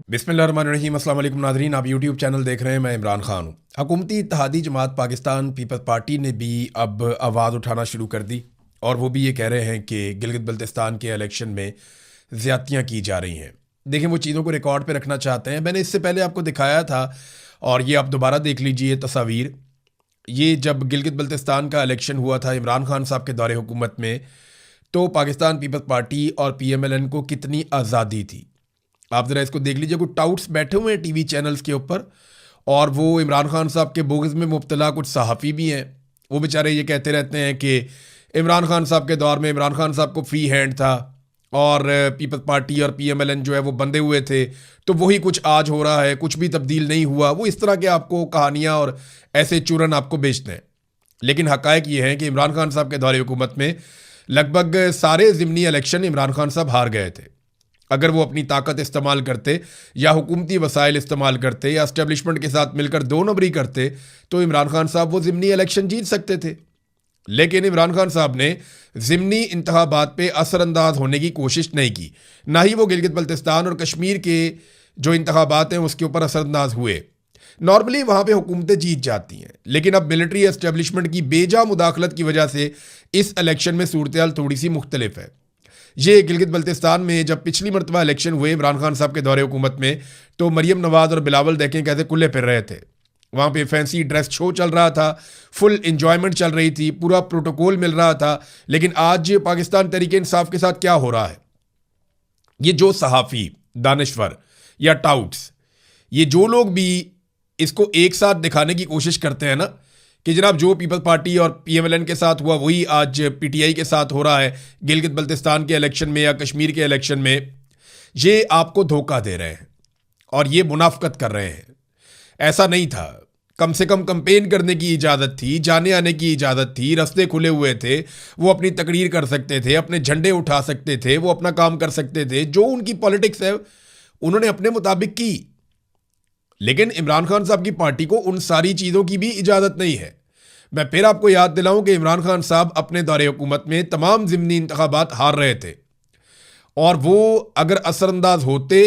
बिस्मिल्लाहिर्रहमानिर्रहीम। अस्सलाम वालेकुम नाज़रीन, आप यूट्यूब चैनल देख रहे हैं। मैं इमरान खान हूँ। हुकूमती इत्तेहादी जमात पाकिस्तान पीपल्स पार्टी ने भी अब आवाज़ उठाना शुरू कर दी और वो भी ये कह रहे हैं कि गिलगित बल्तिस्तान के इलेक्शन में ज़्यादतियाँ की जा रही हैं। देखें, वो चीज़ों को रिकॉर्ड पे रखना चाहते हैं। मैंने इससे पहले आपको दिखाया था और ये आप दोबारा देख लीजिए तस्वीर। ये जब गिलगित बल्तिस्तान का इलेक्शन हुआ था इमरान खान साहब के दौरे हुकूमत में, तो पाकिस्तान पीपल्स पार्टी और PMLN को कितनी आज़ादी थी। आप ज़रा इसको देख लीजिए। कुछ टाउट्स बैठे हुए हैं टीवी चैनल्स के ऊपर और वो इमरान खान साहब के बोगस में मुब्तला कुछ सहाफ़ी भी हैं। वो बेचारे ये कहते रहते हैं कि इमरान खान साहब के दौर में इमरान खान साहब को फ्री हैंड था और पीपल्स पार्टी और PMLN जो है वो बंधे हुए थे, तो वही कुछ आज हो रहा है, कुछ भी तब्दील नहीं हुआ। वो इस तरह के आपको कहानियाँ और ऐसे चूरन आपको बेचते हैं। लेकिन हक़ाइक़ ये हैं कि इमरान खान साहब के दौरे हुकूमत में लगभग सारे ज़िमनी इलेक्शन इमरान खान साहब हार गए थे। अगर वो अपनी ताकत इस्तेमाल करते या हुकूमती वसाइल इस्तेमाल करते या एस्टेब्लिशमेंट के साथ मिलकर दो नंबरी करते, तो इमरान खान साहब वो ज़िमनी इलेक्शन जीत सकते थे। लेकिन इमरान खान साहब ने ज़िमनी इंतखाबात पे असरअंदाज होने की कोशिश नहीं की। ना ही वो गिलगित बल्तिस्तान और कश्मीर के जो इंतखाबात हैं उसके ऊपर असरअंदाज हुए। नॉर्मली वहाँ पे हुकूमतें जीत जाती हैं, लेकिन अब मिलिट्री एस्टेब्लिशमेंट की बेजा मुदाखलत की वजह से इस इलेक्शन में सूरत हाल थोड़ी सी मुख्तलिफ है। ये गिलगित बल्तिस्तान में जब पिछली मरतबा इलेक्शन हुए इमरान खान साहब के दौरे हुकूमत में, तो मरियम नवाज़ और बिलावल देखें कैसे कुल्ले फिर रहे थे। वहाँ पे फैंसी ड्रेस शो चल रहा था, फुल इंजॉयमेंट चल रही थी, पूरा प्रोटोकॉल मिल रहा था। लेकिन आज पाकिस्तान तहरीक इंसाफ के साथ क्या हो रहा है, ये जो सहाफ़ी, दानिश्वर या टाउट्स, ये जो लोग भी इसको एक साथ दिखाने की कोशिश करते हैं ना कि जनाब जो पीपल्स पार्टी और PMLN के साथ हुआ वही आज PTI के साथ हो रहा है गिलगित बल्तिस्तान के इलेक्शन में या कश्मीर के इलेक्शन में, ये आपको धोखा दे रहे हैं और ये मुनाफकत कर रहे हैं। ऐसा नहीं था। कम से कम कंपेन करने की इजाज़त थी, जाने आने की इजाज़त थी, रास्ते खुले हुए थे, वो अपनी तकरीर कर सकते थे, अपने झंडे उठा सकते थे, वो अपना काम कर सकते थे। जो उनकी पॉलिटिक्स है उन्होंने अपने मुताबिक की। लेकिन इमरान खान साहब की पार्टी को उन सारी चीज़ों की भी इजाज़त नहीं है। मैं फिर आपको याद दिलाऊं कि इमरान खान साहब अपने दौरे हुकूमत में तमाम ज़िमनी इंतखाबात हार रहे थे और वो अगर असरअंदाज होते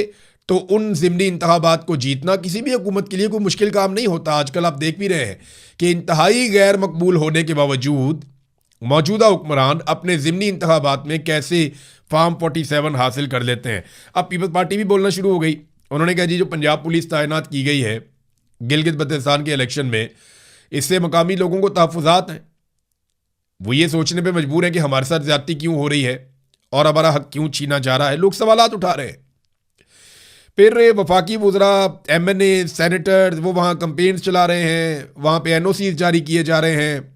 तो उन ज़िमनी इंतखाबात को जीतना किसी भी हुकूमत के लिए कोई मुश्किल काम नहीं होता। आजकल आप देख भी रहे हैं कि इंतहाई गैर मकबूल होने के बावजूद मौजूदा हुक्मरान अपने ज़िमनी इंतखाबात में कैसे फार्म 47 हासिल कर लेते हैं। अब पीपल्स पार्टी भी बोलना शुरू हो गई। उन्होंने कहा जी जो पंजाब पुलिस तैनात की गई है गिलगित बल्तिस्तान के इलेक्शन में, इससे मकामी लोगों को तहफ़्फ़ुज़ात हैं। वो ये सोचने पे मजबूर है कि हमारे साथ ज़्यादती क्यों हो रही है और हमारा हक क्यों छीना जा रहा है। लोग सवालात उठा रहे हैं। फिर वफाकी वज़रा, MNA, सेनेटर्स वो वहाँ कंपेन्स चला रहे हैं, वहाँ पे NOCs जारी किए जा रहे हैं,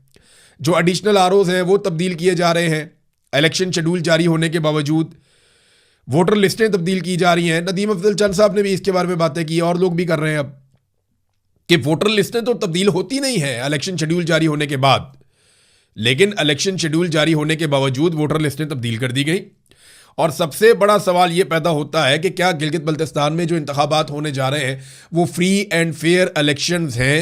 जो एडिशनल ROs हैं वो तब्दील किए जा रहे हैं। इलेक्शन शेड्यूल जारी होने के बावजूद वोटर लिस्टें तब्दील की जा रही हैं। नदीम अफजल चंद साहब ने भी इसके बारे में बातें की और लोग भी कर रहे हैं अब कि वोटर लिस्टें तो तब्दील होती नहीं है इलेक्शन शेड्यूल जारी होने के बाद, लेकिन इलेक्शन शेड्यूल जारी होने के बावजूद वोटर लिस्टें तब्दील कर दी गई। और सबसे बड़ा सवाल ये पैदा होता है कि क्या गिलगित बल्तिस्तान में जो इंतखाबात होने जा रहे हैं वो फ्री एंड फेयर इलेक्शंस हैं।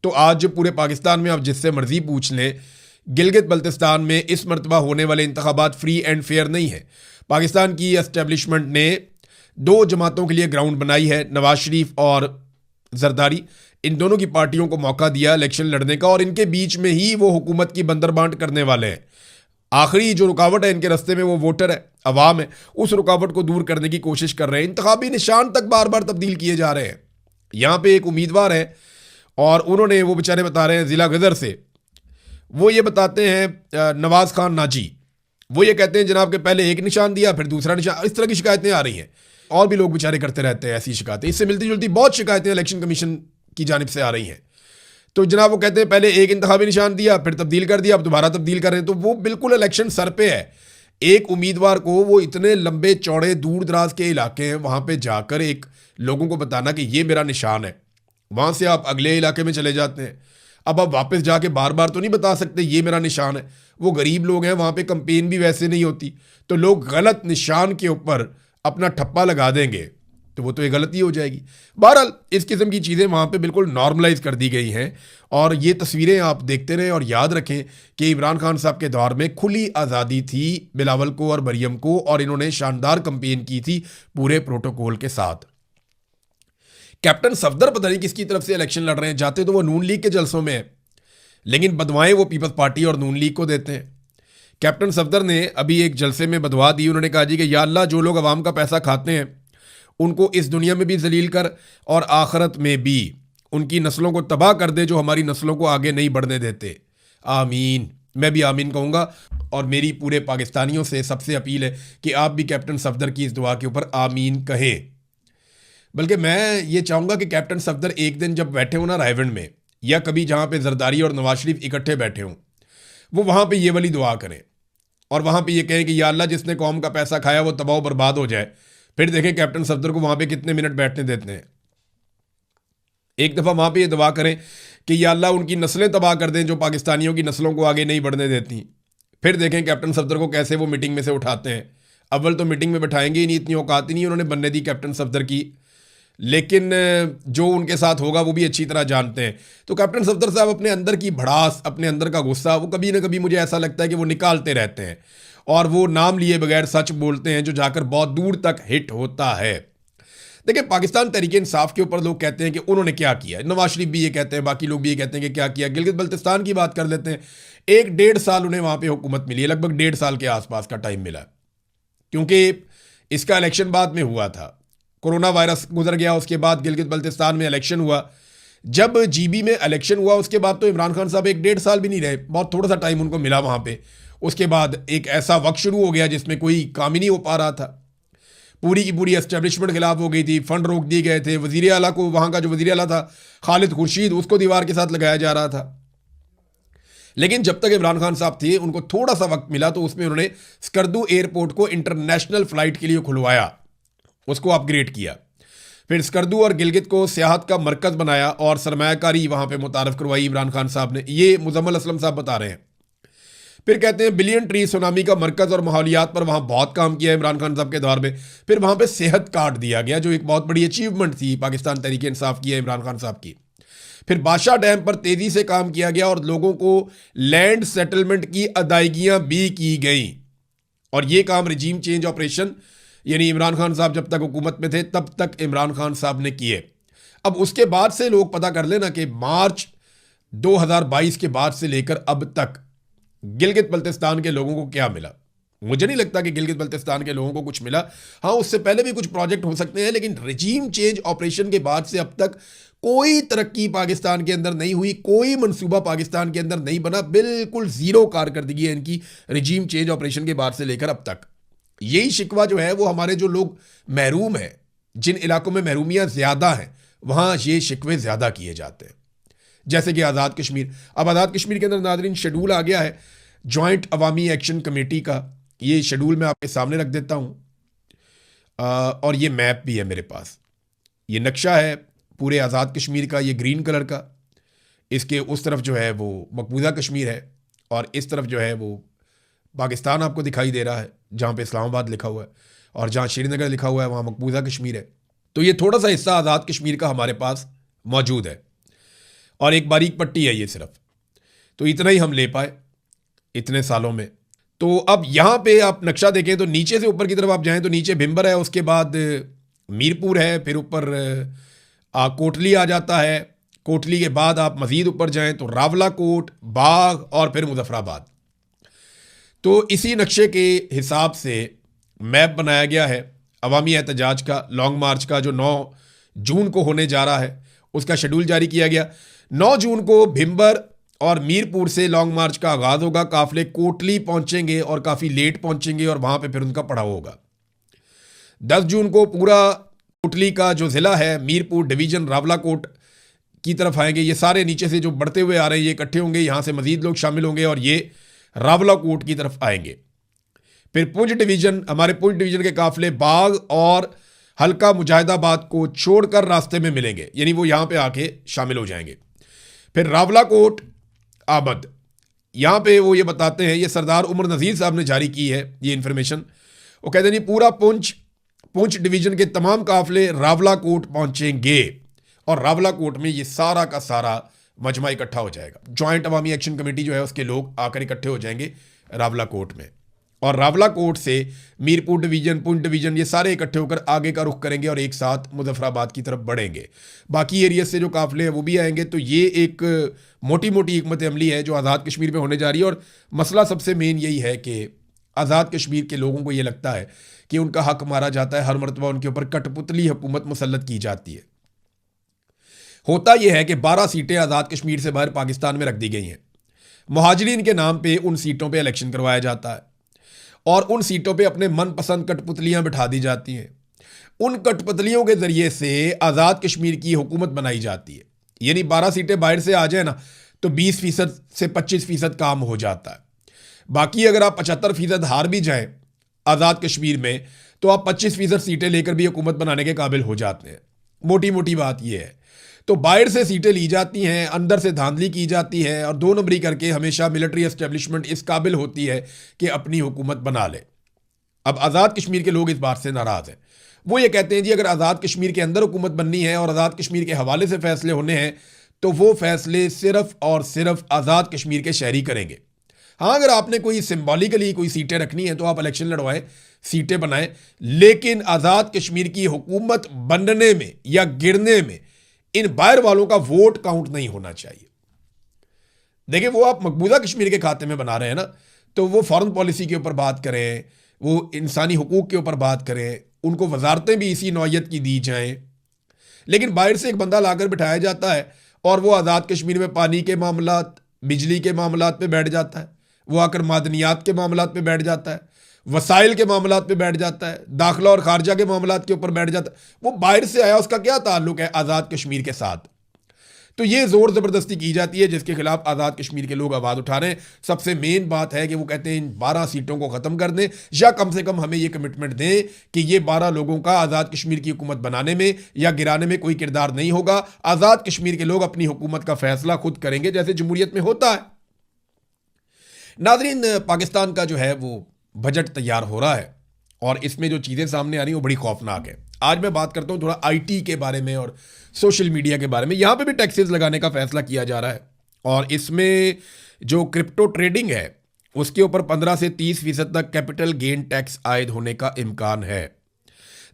तो आज पूरे पाकिस्तान में आप जिससे मर्जी पूछ लें, गिलगित बल्तिस्तान में इस मरतबा होने वाले इंतखाबात फ्री एंड फेयर नहीं है। पाकिस्तान की एस्टेब्लिशमेंट ने दो जमातों के लिए ग्राउंड बनाई है, नवाज शरीफ और जरदारी। इन दोनों की पार्टियों को मौका दिया इलेक्शन लड़ने का और इनके बीच में ही वो हुकूमत की बंदरबांट करने वाले हैं। आखिरी जो रुकावट है इनके रास्ते में वो वोटर है, अवाम है। उस रुकावट को दूर करने की कोशिश कर रहे हैं। इंतखाबी निशान तक बार बार तब्दील किए जा रहे हैं। यहाँ पे एक उम्मीदवार है और उन्होंने, वो बेचारे बता रहे हैं ज़िला गदर से, वो ये बताते हैं नवाज खान नाजी, वो ये कहते हैं जनाब के पहले एक निशान दिया फिर दूसरा निशान। इस तरह की शिकायतें आ रही हैं और भी लोग बेचारे करते रहते हैं ऐसी शिकायतें। इससे मिलती जुलती बहुत शिकायतें इलेक्शन कमीशन की जानिब से आ रही हैं। तो जनाब वो कहते हैं पहले एक इंतखाबी निशान दिया फिर तब्दील कर दिया, अब दोबारा तब्दील कर रहे हैं। तो वो बिल्कुल इलेक्शन सर पे है। एक उम्मीदवार को वो इतने लंबे चौड़े दूर दराज के इलाके हैं वहाँ पे जाकर एक लोगों को बताना कि ये मेरा निशान है, वहाँ से आप अगले इलाके में चले जाते हैं। अब आप वापस जाके बार बार तो नहीं बता सकते ये मेरा निशान है। वो गरीब लोग हैं, वहाँ पे कंपेन भी वैसे नहीं होती, तो लोग गलत निशान के ऊपर अपना ठप्पा लगा देंगे तो वो तो एक गलती हो जाएगी। बहरहाल इस किस्म की चीज़ें वहाँ पे बिल्कुल नॉर्मलाइज कर दी गई हैं और ये तस्वीरें आप देखते रहें और याद रखें कि इमरान खान साहब के दौर में खुली आज़ादी थी बिलावल को और मरियम को, और इन्होंने शानदार कंपेन की थी पूरे प्रोटोकॉल के साथ। कैप्टन सफदर पता नहीं किसकी तरफ से इलेक्शन लड़ रहे हैं, जाते तो वो नून लीग के जलसों में है, लेकिन बदवाएं वो पीपल्स पार्टी और नून लीग को देते हैं। कैप्टन सफदर ने अभी एक जलसे में बदवा दी, उन्होंने कहा जी कि या अल्लाह जो लोग अवाम का पैसा खाते हैं उनको इस दुनिया में भी जलील कर और आखिरत में भी उनकी नस्लों को तबाह कर दे जो हमारी नस्लों को आगे नहीं बढ़ने देते। आमीन, मैं भी आमीन कहूँगा। और मेरी पूरे पाकिस्तानियों से सबसे अपील है कि आप भी कैप्टन सफदर की इस दुआ के ऊपर आमीन कहें। बल्कि मैं ये चाहूँगा कि कैप्टन सफदर एक दिन जब बैठे हो ना रायवंड में, या कभी जहाँ पे जरदारी और नवाज शरीफ इकट्ठे बैठे हों, वो वहाँ पे ये वाली दुआ करें और वहाँ पे ये कहें कि या अल्लाह जिसने कौम का पैसा खाया वो तबाह बर्बाद हो जाए। फिर देखें कैप्टन सफदर को वहाँ पे कितने मिनट बैठने देते हैं। एक दफ़ा वहाँ पे ये दुआ करें कि या अल्लाह उनकी नस्लें तबाह कर दें जो पाकिस्तानियों की नस्लों को आगे नहीं बढ़ने देती। फिर देखें कैप्टन सफदर को कैसे वो मीटिंग में से उठाते हैं। अव्वल तो मीटिंग में बैठाएंगे ही नहीं, इतनी औकात ही नहीं उन्होंने बनने दी कैप्टन सफदर की, लेकिन जो उनके साथ होगा वो भी अच्छी तरह जानते हैं। तो कैप्टन सफदर साहब अपने अंदर की भड़ास, अपने अंदर का गुस्सा, वो कभी ना कभी मुझे ऐसा लगता है कि वो निकालते रहते हैं और वो नाम लिए बगैर सच बोलते हैं जो जाकर बहुत दूर तक हिट होता है। देखिए, पाकिस्तान तहरीक इंसाफ के ऊपर लोग कहते हैं कि उन्होंने क्या किया, नवाज शरीफ भी ये कहते हैं, बाकी लोग भी ये कहते हैं कि क्या किया। गिलगित बल्तिस्तान की बात कर लेते हैं, 1-1.5 साल उन्हें वहाँ पे हुकूमत मिली है, लगभग 1.5 साल के आसपास का टाइम मिला, क्योंकि इसका इलेक्शन बाद में हुआ था, कोरोना वायरस गुजर गया, उसके बाद गिलगित बल्तिस्तान में इलेक्शन हुआ। जब जीबी में इलेक्शन हुआ उसके बाद तो इमरान खान साहब 1-1.5 साल भी नहीं रहे, बहुत थोड़ा सा टाइम उनको मिला वहाँ पे। उसके बाद एक ऐसा वक्त शुरू हो गया जिसमें कोई काम ही नहीं हो पा रहा था, पूरी की पूरी एस्टेब्लिशमेंट खिलाफ हो गई थी, फंड रोक दिए गए थे, वजीर आला को, वहाँ का जो वजीर आला था खालिद खुर्शीद, उसको दीवार के साथ लगाया जा रहा था। लेकिन जब तक इमरान खान साहब थे उनको थोड़ा सा वक्त मिला तो उसमें उन्होंने स्कर्दू एयरपोर्ट को इंटरनेशनल फ्लाइट के लिए खुलवाया, उसको अपग्रेड किया। फिर स्कर्दू और गिलगित को सियाहत का मरकज़ बनाया और सरमायाकारी वहाँ पे मुतारफ़ करवाई इमरान खान साहब ने, ये मुजम्मल असलम साहब बता रहे हैं। फिर कहते हैं बिलियन ट्री सुनामी का मरकज़ और माहौलियात पर वहाँ बहुत काम किया इमरान खान साहब के दौर में। फिर वहाँ पे सेहत कार्ड दिया गया जो एक बहुत बड़ी अचीवमेंट थी पाकिस्तान तहरीक इंसाफ की है इमरान खान साहब की। फिर बादशाह डैम पर तेज़ी से काम किया गया और लोगों को लैंड सेटलमेंट की अदायगियाँ भी की गई, और ये काम रजीम चेंज ऑपरेशन यानी इमरान खान साहब जब तक हुकूमत में थे तब तक इमरान खान साहब ने किए। अब उसके बाद से लोग पता कर लेना कि मार्च 2022 के बाद से लेकर अब तक गिलगित बल्तिस्तान के लोगों को क्या मिला। मुझे नहीं लगता कि गिलगित बल्तिस्तान के लोगों को कुछ मिला। हाँ, उससे पहले भी कुछ प्रोजेक्ट हो सकते हैं, लेकिन रजीम चेंज ऑपरेशन के बाद से अब तक कोई तरक्की पाकिस्तान के अंदर नहीं हुई, कोई मंसूबा पाकिस्तान के अंदर नहीं बना, बिल्कुल ज़ीरो कारकर्दगी है इनकी रजीम चेंज ऑपरेशन के बाद से लेकर अब तक। यही शिकवा जो है वो हमारे जो लोग महरूम हैं, जिन इलाकों में महरूमियाँ ज़्यादा हैं वहाँ ये शिकवे ज़्यादा किए जाते हैं, जैसे कि आज़ाद कश्मीर। अब आज़ाद कश्मीर के अंदर नाज़रीन शेड्यूल आ गया है जॉइंट अवामी एक्शन कमेटी का, ये शेड्यूल मैं आपके सामने रख देता हूँ और ये मैप भी है मेरे पास, ये नक्शा है पूरे आज़ाद कश्मीर का, ये ग्रीन कलर का, इसके उस तरफ जो है वो मकबूजा कश्मीर है और इस तरफ जो है वो पाकिस्तान आपको दिखाई दे रहा है जहाँ पे इस्लामाबाद लिखा हुआ है, और जहाँ श्रीनगर लिखा हुआ है वहाँ मकबूजा कश्मीर है। तो ये थोड़ा सा हिस्सा आज़ाद कश्मीर का हमारे पास मौजूद है और एक बारीक पट्टी है ये सिर्फ, तो इतना ही हम ले पाए इतने सालों में। तो अब यहाँ पे आप नक्शा देखें तो नीचे से ऊपर की तरफ आप जाएं तो नीचे भिम्बर है, उसके बाद मीरपुर है, फिर ऊपर कोटली आ जाता है, कोटली के बाद आप मज़ीद ऊपर जाएं तो रावलाकोट, बाग और फिर मुजफ्फराबाद। तो इसी नक्शे के हिसाब से मैप बनाया गया है अवामी एहतजाज का, लॉन्ग मार्च का, जो 9 जून को होने जा रहा है, उसका शेड्यूल जारी किया गया। 9 जून को भिम्बर और मीरपुर से लॉन्ग मार्च का आगाज़ होगा, काफिले कोटली पहुंचेंगे और काफ़ी लेट पहुंचेंगे और वहाँ पे फिर उनका पड़ाव होगा। 10 जून को पूरा कोटली का जो ज़िला है, मीरपुर डिवीज़न रावलाकोट की तरफ आएंगे। ये सारे नीचे से जो बढ़ते हुए आ रहे हैं ये इकट्ठे होंगे, यहाँ से मज़ीद लोग शामिल होंगे और ये रावलाकोट की तरफ आएंगे। फिर पुंछ डिवीज़न, हमारे पुंछ डिवीज़न के काफिले बाग और हल्का मुजाहिदाबाद को छोड़कर रास्ते में मिलेंगे, यानी वो यहाँ पे आके शामिल हो जाएंगे। फिर रावलाकोट आमद, यहाँ पे वो ये बताते हैं, ये सरदार उमर नज़ीर साहब ने जारी की है ये इन्फॉर्मेशन। वो कहते हैं पूरा पुंछ डिवीज़न के तमाम काफिले रावलाकोट पहुँचेंगे और रावलाकोट में ये सारा का सारा मजमा इकट्ठा हो जाएगा। जॉइंट अवामी एक्शन कमेटी जो है उसके लोग आकर इकट्ठे हो जाएंगे रावलाकोट में और रावलाकोट से मीरपुर डिवीजन, पुंछ डिवीजन, ये सारे इकट्ठे होकर आगे का रुख करेंगे और एक साथ मुजफ्फराबाद की तरफ बढ़ेंगे। बाकी एरिया से जो काफिले हैं वो भी आएंगे। तो ये एक मोटी मोटी हिकमत अमली है जो आज़ाद कश्मीर में होने जा रही है। और मसला सबसे मेन यही है कि आज़ाद कश्मीर के लोगों को ये लगता है कि उनका हक मारा जाता है, हर मरतबा उनके ऊपर कठपुतली हुकूमत मुसल्लत की जाती है। होता यह है कि 12 सीटें आज़ाद कश्मीर से बाहर पाकिस्तान में रख दी गई हैं। मुहाजिरीन के नाम पे उन सीटों पे इलेक्शन करवाया जाता है और उन सीटों पे अपने मनपसंद कठपुतलियां बिठा दी जाती हैं। उन कठपुतलियों के जरिए से आज़ाद कश्मीर की हुकूमत बनाई जाती है। यानी 12 सीटें बाहर से आ जाए ना तो 20% से 25% काम हो जाता है। बाकी अगर आप 75% हार भी जाएं आज़ाद कश्मीर में तो आप 25% सीटें लेकर भी हुकूमत बनाने के काबिल हो जाते हैं। मोटी मोटी बात यह है। तो बाहर से सीटें ली जाती हैं, अंदर से धांधली की जाती है और 2 नंबरी करके हमेशा मिलिट्री एस्टेब्लिशमेंट इस काबिल होती है कि अपनी हुकूमत बना ले। अब आज़ाद कश्मीर के लोग इस बात से नाराज़ हैं। वो ये कहते हैं जी अगर आज़ाद कश्मीर के अंदर हुकूमत बननी है और आज़ाद कश्मीर के हवाले से फैसले होने हैं तो वो फैसले सिर्फ और सिर्फ आज़ाद कश्मीर के शहरी करेंगे। हाँ, अगर आपने कोई सिंबॉलिकली कोई सीटें रखनी है तो आप इलेक्शन लड़वाएं, सीटें बनाएं, लेकिन आज़ाद कश्मीर की हुकूमत बनने में या गिरने में इन बाहर वालों का वोट काउंट नहीं होना चाहिए। देखिए, वो आप मकबूजा कश्मीर के खाते में बना रहे हैं ना, तो वो फॉरेन पॉलिसी के ऊपर बात करें, वो इंसानी हुकूक के ऊपर बात करें, उनको वजारतें भी इसी नौयत की दी जाएं। लेकिन बाहर से एक बंदा लाकर बिठाया जाता है और वो आज़ाद कश्मीर में पानी के मामलात, बिजली के मामलात पे बैठ जाता है, वो आकर मादनियात के मामलात पे बैठ जाता है, वसाइल के मामलात पे बैठ जाता है, दाखिला और खारजा के मामलात के ऊपर बैठ जाता है। वो बाहर से आया, उसका क्या ताल्लुक है आज़ाद कश्मीर के साथ? तो ये जोर ज़बरदस्ती की जाती है जिसके खिलाफ आज़ाद कश्मीर के लोग आवाज़ उठा रहे हैं। सबसे मेन बात है कि वो कहते हैं इन 12 सीटों को ख़त्म कर दें या कम से कम हमें ये कमिटमेंट दें कि ये 12 लोगों का आज़ाद कश्मीर की हुकूमत बनाने में या गिराने में कोई किरदार नहीं होगा। आज़ाद कश्मीर के लोग अपनी हुकूमत का फैसला खुद करेंगे जैसे जमहूरियत में होता है। नाज़रीन, पाकिस्तान का जो है वो बजट तैयार हो रहा है और इसमें जो चीज़ें सामने आ रही हैं वो बड़ी खौफनाक है। आज मैं बात करता हूँ थोड़ा आईटी के बारे में और सोशल मीडिया के बारे में। यहाँ पे भी टैक्सेस लगाने का फैसला किया जा रहा है और इसमें जो क्रिप्टो ट्रेडिंग है उसके ऊपर 15 से 30% तक कैपिटल गेन टैक्स आयद होने का इम्कान है।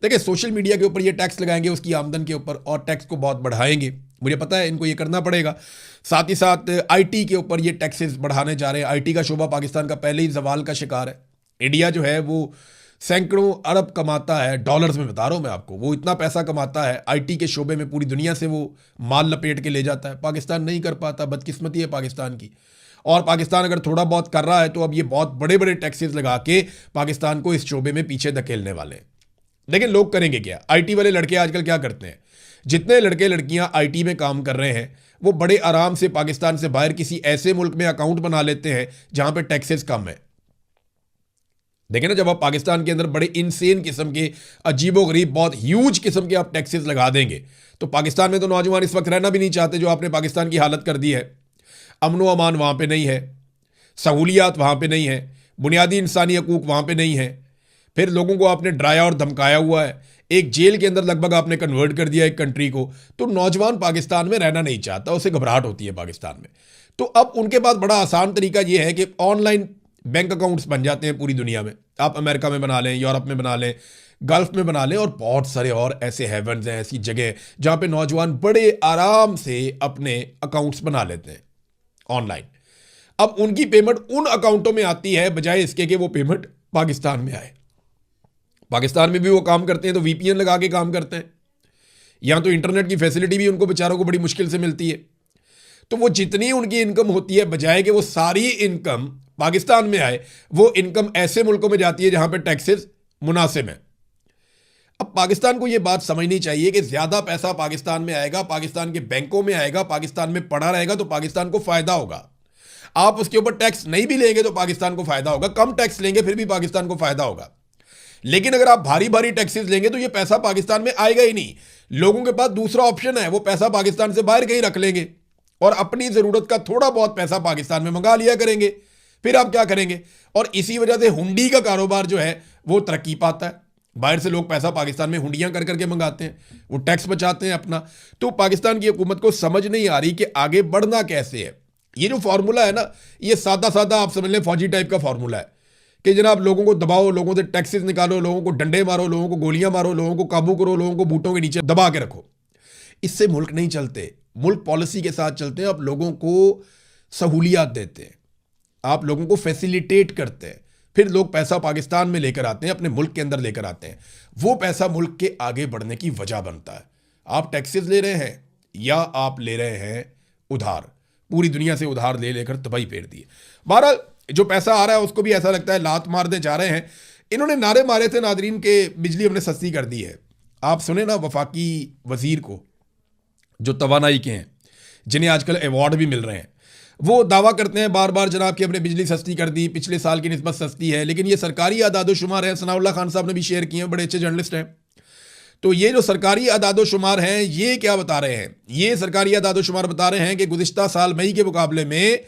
देखिए, सोशल मीडिया के ऊपर ये टैक्स लगाएंगे उसकी आमदन के ऊपर और टैक्स को बहुत बढ़ाएंगे। मुझे पता है इनको ये करना पड़ेगा। साथ ही साथ आईटी के ऊपर ये टैक्सेस बढ़ाने जा रहे हैं। आईटी का शोबा पाकिस्तान का पहले ही जवाल का शिकार है। इंडिया जो है वो सैकड़ों अरब कमाता है, डॉलर्स में बता रहा हूँ मैं आपको, वो इतना पैसा कमाता है आईटी के शोबे में, पूरी दुनिया से वो माल लपेट के ले जाता है। पाकिस्तान नहीं कर पाता, बदकिस्मती है पाकिस्तान की। और पाकिस्तान अगर थोड़ा बहुत कर रहा है तो अब ये बहुत बड़े बड़े टैक्सेस लगा के पाकिस्तान को इस शोबे में पीछे धकेलने वाले हैं। लेकिन लोग करेंगे क्या? आईटी वाले लड़के आजकल क्या करते हैं, जितने लड़के लड़कियां आईटी में काम कर रहे हैं वो बड़े आराम से पाकिस्तान से बाहर किसी ऐसे मुल्क में अकाउंट बना लेते हैं जहां पे टैक्सेस कम है। देखें ना, जब आप पाकिस्तान के अंदर बड़े इनसेन किस्म के, अजीबोगरीब, बहुत ह्यूज किस्म के आप टैक्सेस लगा देंगे तो पाकिस्तान में तो नौजवान इस वक्त रहना भी नहीं चाहते। जो आपने पाकिस्तान की हालत कर दी है, अमन व अमान वहाँ पे नहीं है, सहूलियात वहाँ पे नहीं है, बुनियादी इंसानी हकूक वहाँ पे नहीं है। फिर लोगों को आपने डराया और धमकाया हुआ है, एक जेल के अंदर लगभग आपने कन्वर्ट कर दिया एक कंट्री को। तो नौजवान पाकिस्तान में रहना नहीं चाहता, उसे घबराहट होती है पाकिस्तान में। तो अब उनके पास बड़ा आसान तरीका यह है कि ऑनलाइन बैंक अकाउंट्स बन जाते हैं पूरी दुनिया में। आप अमेरिका में बना लें, यूरोप में बना लें, गल्फ में बना लें और बहुत सारे और ऐसे हेवन्स हैं, ऐसी जगह जहां पे नौजवान बड़े आराम से अपने अकाउंट्स बना लेते हैं ऑनलाइन। अब उनकी पेमेंट उन अकाउंटों में आती है बजाय इसके कि वो पेमेंट पाकिस्तान में आए। पाकिस्तान में भी वो काम करते हैं तो वीपीएन लगा के काम करते हैं। यहां तो इंटरनेट की फैसिलिटी भी उनको बेचारों को बड़ी मुश्किल से मिलती है। तो वो जितनी उनकी इनकम होती है बजाय कि वो सारी इनकम पाकिस्तान में आए, वो इनकम ऐसे मुल्कों में जाती है जहां पे टैक्सेस मुनासिब हैं। अब पाकिस्तान को ये बात समझनी चाहिए कि ज्यादा पैसा पाकिस्तान में आएगा, पाकिस्तान के बैंकों में आएगा, पाकिस्तान में पड़ा रहेगा तो पाकिस्तान को फायदा होगा। आप उसके ऊपर टैक्स नहीं भी लेंगे तो पाकिस्तान को फायदा होगा, कम टैक्स लेंगे फिर भी पाकिस्तान को फायदा होगा। लेकिन अगर आप भारी भारी टैक्सेस लेंगे तो ये पैसा पाकिस्तान में आएगा ही नहीं। लोगों के पास दूसरा ऑप्शन है, वो पैसा पाकिस्तान से बाहर कहीं रख लेंगे और अपनी जरूरत का थोड़ा बहुत पैसा पाकिस्तान में मंगा लिया करेंगे। फिर आप क्या करेंगे? और इसी वजह से हुंडी का कारोबार जो है वो तरक्की पाता है। बाहर से लोग पैसा पाकिस्तान में हुंडियां कर करके मंगाते हैं, वो टैक्स बचाते हैं अपना। तो पाकिस्तान की हुकूमत को समझ नहीं आ रही कि आगे बढ़ना कैसे है। ये जो फॉर्मूला है ना, ये सादा सादा आप समझ लें फौजी टाइप का फॉर्मूला है कि जनाब लोगों को दबाओ, लोगों से टैक्सेस निकालो, लोगों को डंडे मारो, लोगों को गोलियां मारो, लोगों को काबू करो, लोगों को बूटों के नीचे दबा के रखो। इससे मुल्क नहीं चलते। मुल्क पॉलिसी के साथ चलते हैं। आप लोगों को सहूलियात देते हैं, आप लोगों को फैसिलिटेट करते हैं, फिर लोग पैसा पाकिस्तान में लेकर आते हैं, अपने मुल्क के अंदर लेकर आते हैं। वो पैसा मुल्क के आगे बढ़ने की वजह बनता है। आप टैक्सेस ले रहे हैं या आप ले रहे हैं उधार, पूरी दुनिया से उधार ले लेकर तबाही फेर दी है। बहरहाल जो पैसा आ रहा है उसको भी ऐसा लगता है लात मारने जा रहे हैं। इन्होंने नारे मारे थे नादरीन के बिजली हमने सस्ती कर दी है। आप सुने ना वफाकी वजीर को, जो तवानाई के हैं, जिन्हें आजकल अवार्ड भी मिल रहे हैं, वो दावा करते हैं बार बार जनाब कि हमने बिजली सस्ती कर दी, पिछले साल की निस्बत सस्ती है। लेकिन ये सरकारी आदादोशुमार है, सनाउल्लाह खान साहब ने भी शेयर किए हैं, बड़े अच्छे जर्नलिस्ट हैं। तो ये जो सरकारी आदादोशुमार हैं ये क्या बता रहे हैं? ये सरकारी आदादोशुमार बता रहे हैं कि गुज़िश्ता साल मई के मुकाबले में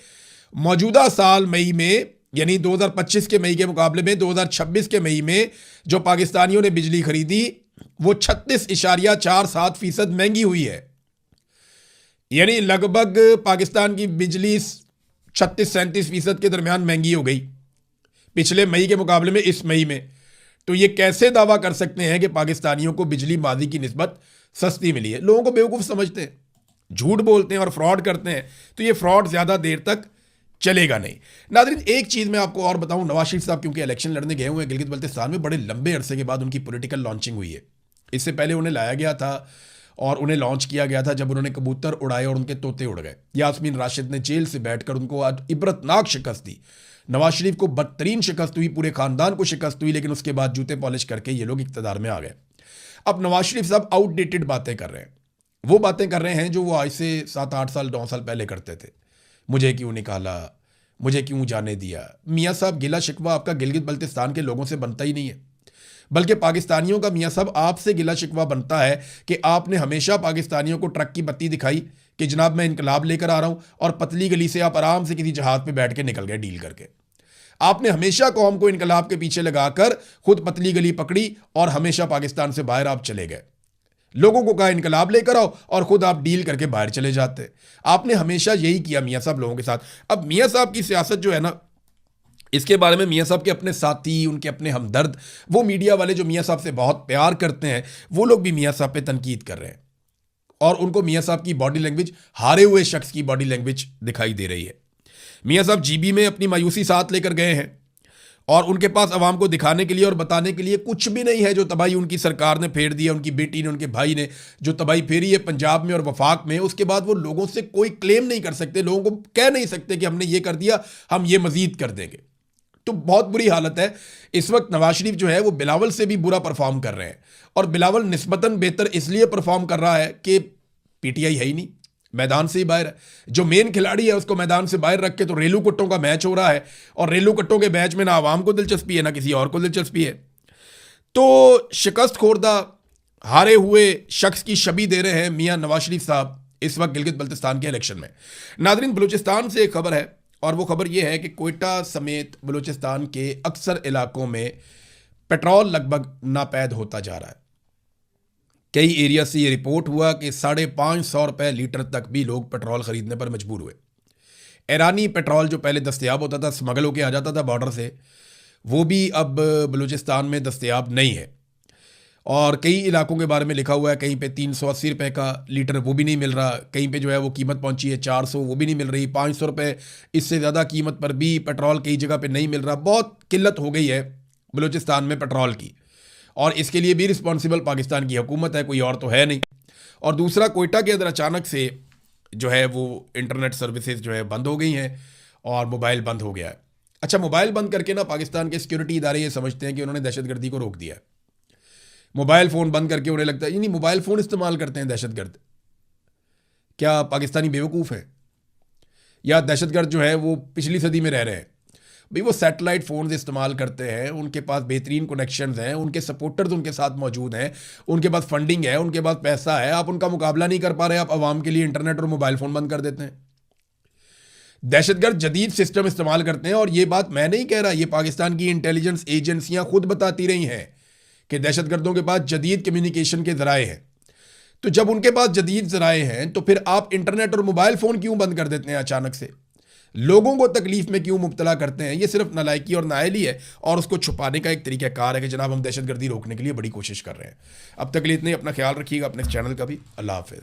मौजूदा साल मई में, यानी 2025 के मई के मुकाबले में 2026 के मई में जो पाकिस्तानियों ने बिजली खरीदी वो 36.47% महंगी हुई है। यानी लगभग पाकिस्तान की बिजली 36-37% के दरमियान महंगी हो गई पिछले मई के मुकाबले में इस मई में। तो ये कैसे दावा कर सकते हैं कि पाकिस्तानियों को बिजली मादी की निस्बत सस्ती मिली है? लोगों को बेवकूफ़ समझते हैं, झूठ बोलते हैं और फ्रॉड करते हैं। तो ये फ्रॉड ज़्यादा देर तक चलेगा नहीं। नाज़रीन एक चीज़ मैं आपको और बताऊं, नवाज शरीफ साहब क्योंकि इलेक्शन लड़ने गए हुए हैं गिलगित बल्तिस्तान में, बड़े लंबे अरसे के बाद उनकी पॉलिटिकल लॉन्चिंग हुई है। इससे पहले उन्हें लाया गया था और उन्हें लॉन्च किया गया था जब उन्होंने कबूतर उड़ाए और उनके तोते उड़ गए। यास्मीन राशिद ने जेल से बैठकर उनको आज इबरतनाक शिकस्त दी। नवाज शरीफ को बदतरीन शिकस्त हुई, पूरे खानदान को शिकस्त हुई, लेकिन उसके बाद जूते पॉलिश करके ये लोग इक़्तिदार में आ गए। अब नवाज शरीफ साहब आउटडेटेड बातें कर रहे हैं। वो बातें कर रहे हैं जो वो आज से 7-8 साल 9 साल पहले करते थे। मुझे क्यों निकाला, मुझे क्यों जाने दिया। मियाँ साहब गिला शिकवा आपका गिलगित बल्तिस्तान के लोगों से बनता ही नहीं है, बल्कि पाकिस्तानियों का मियाँ साहब आपसे गिला शिकवा बनता है कि आपने हमेशा पाकिस्तानियों को ट्रक की बत्ती दिखाई कि जनाब मैं इनकलाब लेकर आ रहा हूँ, और पतली गली से आप आराम से किसी जहाज पे बैठ के निकल गए डील करके। आपने हमेशा कौम को इनकलाब के पीछे लगाकर खुद पतली गली पकड़ी और हमेशा पाकिस्तान से बाहर आप चले गए। लोगों को कहा इनकलाब लेकर आओ और खुद आप डील करके बाहर चले जाते। आपने हमेशा यही किया मियाँ साहब लोगों के साथ। अब मियाँ साहब की सियासत जो है ना, इसके बारे में मियाँ साहब के अपने साथी, उनके अपने हमदर्द, वो मीडिया वाले जो मियाँ साहब से बहुत प्यार करते हैं, वो लोग भी मियाँ साहब पे तनकीद कर रहे हैं और उनको मियाँ साहब की बॉडी लैंग्वेज हारे हुए शख्स की बॉडी लैंग्वेज दिखाई दे रही है। मियाँ साहब जीबी में अपनी मायूसी साथ लेकर गए हैं और उनके पास अवाम को दिखाने के लिए और बताने के लिए कुछ भी नहीं है। जो तबाही उनकी सरकार ने फेर दी है, उनकी बेटी ने, उनके भाई ने जो तबाही फेरी है पंजाब में और वफाक में, उसके बाद वो लोगों से कोई क्लेम नहीं कर सकते, लोगों को कह नहीं सकते कि हमने ये कर दिया, हम ये मजीद कर देंगे। तो बहुत बुरी हालत है इस वक्त। नवाज शरीफ जो है वो बिलावल से भी बुरा परफॉर्म कर रहे हैं, और बिलावल निस्बतन बेहतर इसलिए परफॉर्म कर रहा है कि पीटीआई है ही नहीं, मैदान से ही बाहर है। जो मेन खिलाड़ी है उसको मैदान से बाहर रख के तो रेलू कट्टों का मैच हो रहा है, और रेलू कट्टों के मैच में ना आवाम को दिलचस्पी है ना किसी और को दिलचस्पी है। तो शिकस्त खोरदा हारे हुए शख्स की शबी दे रहे हैं मियाँ नवाज शरीफ साहब इस वक्त गिलगित बल्तिस्तान के इलेक्शन में। नादरीन बलूचिस्तान से एक खबर है, और वो खबर ये है कि कोयटा समेत बलूचिस्तान के अक्सर इलाकों में पेट्रोल लगभग नापैद होता जा रहा है। कई एरिया से ये रिपोर्ट हुआ कि 550 रुपये लीटर तक भी लोग पेट्रोल ख़रीदने पर मजबूर हुए। ईरानी पेट्रोल जो पहले दस्तयाब होता था, स्मगल होकर आ जाता था बॉर्डर से, वो भी अब बलूचिस्तान में दस्तयाब नहीं है। और कई इलाकों के बारे में लिखा हुआ है, कहीं पे 380 रुपये का लीटर वो भी नहीं मिल रहा, कहीं पे जो है वो कीमत पहुंची है 400, वो भी नहीं मिल रही, 500 रुपये इससे ज़्यादा कीमत पर भी पेट्रोल कई जगह पे नहीं मिल रहा। बहुत किल्लत हो गई है बलूचिस्तान में पेट्रोल की, और इसके लिए भी रिस्पॉन्सिबल पाकिस्तान की हुकूमत है, कोई और तो है नहीं। और दूसरा, कोयटा के अंदर अचानक से जो है वो इंटरनेट सर्विसेज जो है बंद हो गई हैं और मोबाइल बंद हो गया है। अच्छा, मोबाइल बंद करके ना पाकिस्तान के सिक्योरिटी इदारे ये समझते हैं कि उन्होंने दहशतगर्दी को रोक दिया है। मोबाइल फ़ोन बंद करके उन्हें लगता है नहीं, मोबाइल फ़ोन इस्तेमाल करते हैं दहशतगर्द। क्या पाकिस्तानी बेवकूफ़ है, या दहशतगर्द जो है वो पिछली सदी में रह रहे हैं? भाई वो सैटेलाइट फ़ोन्स इस्तेमाल करते हैं, उनके पास बेहतरीन कनेक्शंस हैं, उनके सपोर्टर्स उनके साथ मौजूद हैं, उनके पास फंडिंग है, उनके पास पैसा है। आप उनका मुकाबला नहीं कर पा रहे, आप आवाम के लिए इंटरनेट और मोबाइल फ़ोन बंद कर देते हैं। दहशतगर्द जदीद सिस्टम इस्तेमाल करते हैं, और ये बात मैं नहीं कह रहा, ये पाकिस्तान की इंटेलिजेंस एजेंसियाँ खुद बताती रही हैं कि दहशतगर्दों के पास जदीद कम्युनिकेशन के ज़राए हैं। तो जब उनके पास जदीद ज़राए हैं तो फिर आप इंटरनेट और मोबाइल फ़ोन क्यों बंद कर देते हैं अचानक से? लोगों को तकलीफ में क्यों मुब्तला करते हैं? ये सिर्फ नालायकी और नाअहली है और उसको छुपाने का एक तरीक़ाकार है कि जनाब हम दहशतगर्दी रोकने के लिए बड़ी कोशिश कर रहे हैं। अब तक के लिए इतने, अपना ख्याल रखिएगा, अपने चैनल का भी। अल्लाह हाफ़िज़।